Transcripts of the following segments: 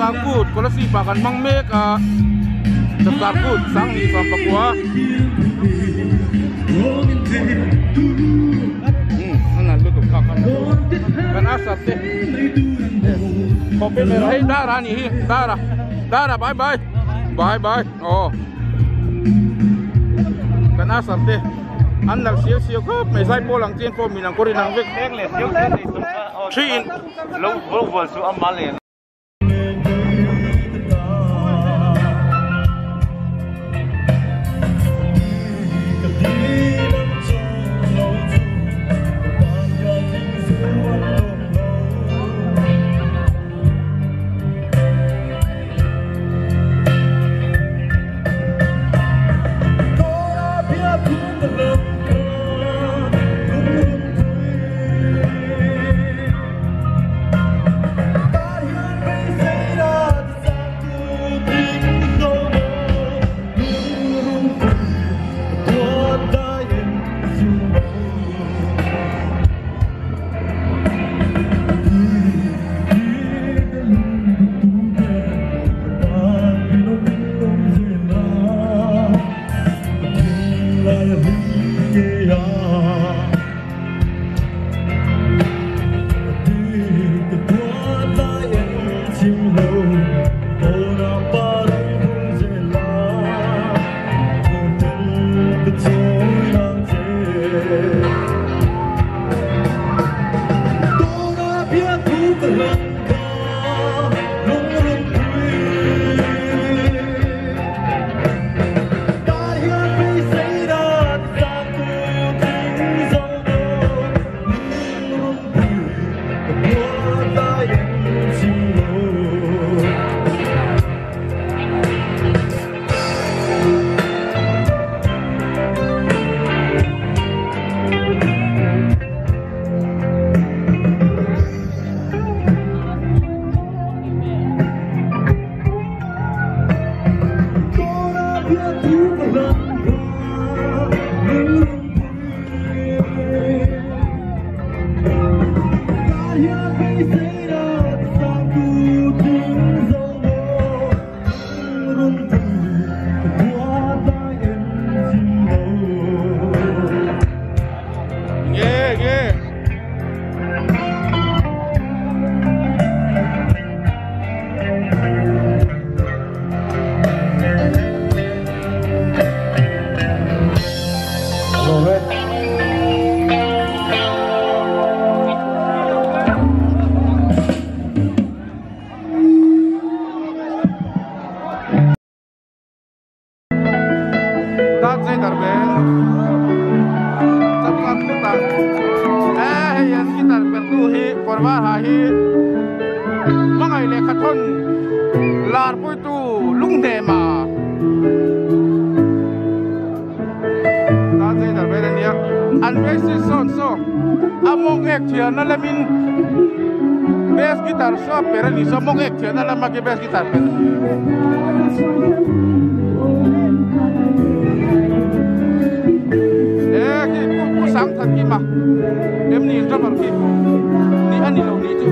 ngangkut kalau si pakan mangmek tertakut sang ni sampai kuah anak lu tuh kakan kan asap deh kopi merah darah nih darah bye oh kan asap deh anak siu kok mesai pulang cian po minang kori nang vek trin lâu vừa xuống âm má liền Somos que nada más que ves quitar. Cái sáng thật kia mà em nhìn cho bằng kia đi ăn đi lâu đi chứ.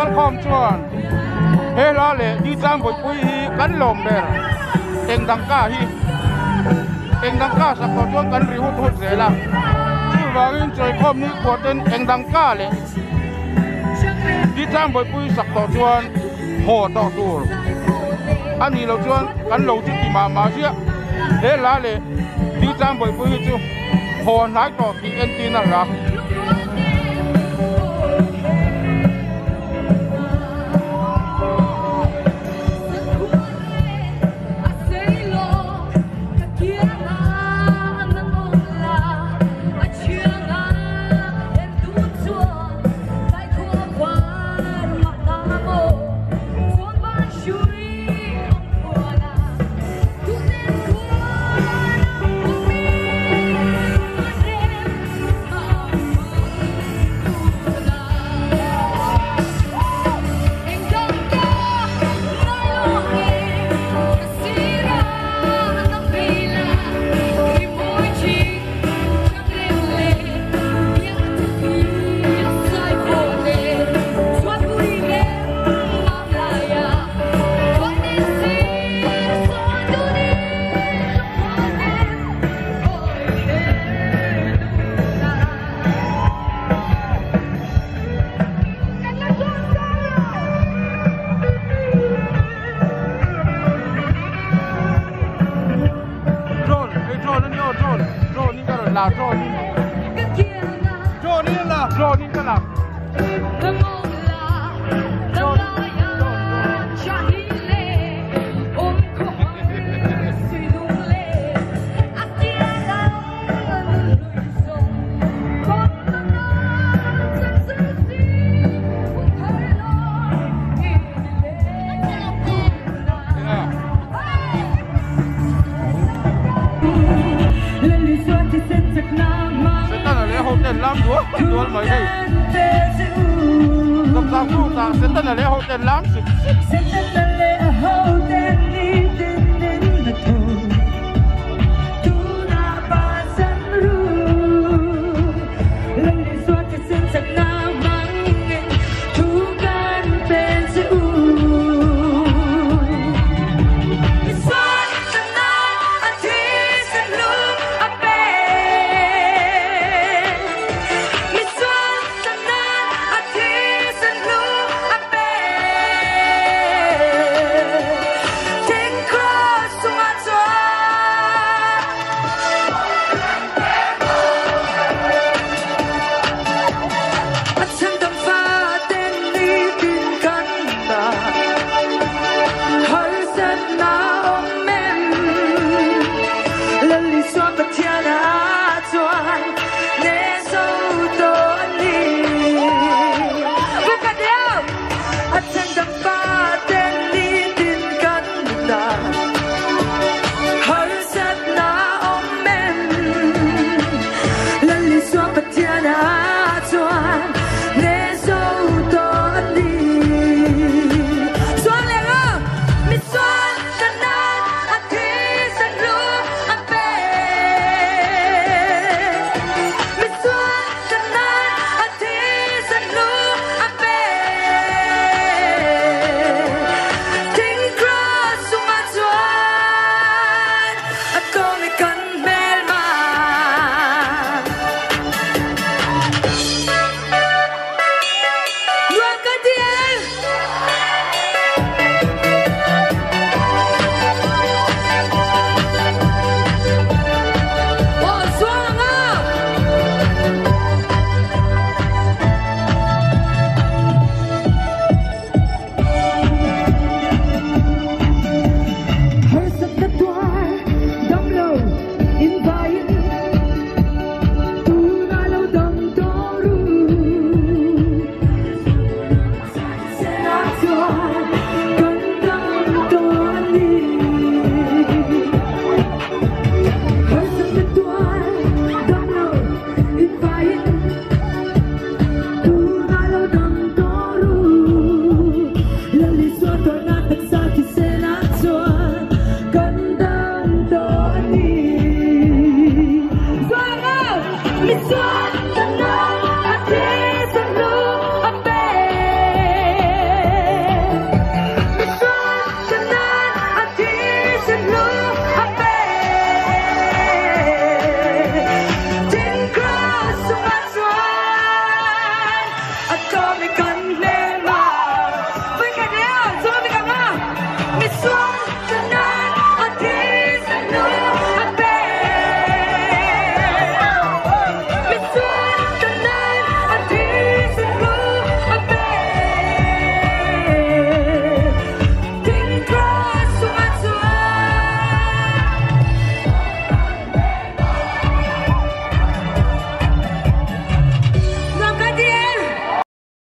กันคอมชวนเฮลาเลดีจามบุยปุยฮีกันลมเบรเองดังก้าฮีเองดังก้าสักตัวชวนกันริหุดหุดเสละชื่อว่าอินจอยคอมนี้กวดเองดังก้าเลยดีจามบุยปุยสักตัวชวนโหต่อตัวอันนี้เราชวนกันเราจุดที่มาเชียเฮลาเลดีจามบุยปุยจูโหนายต่อที่เอ็นตีนั่นละตัวใหม่ได้กับสาวผู้ต่างเซ็นเตอร์เลยโฮเทลล้ำสุด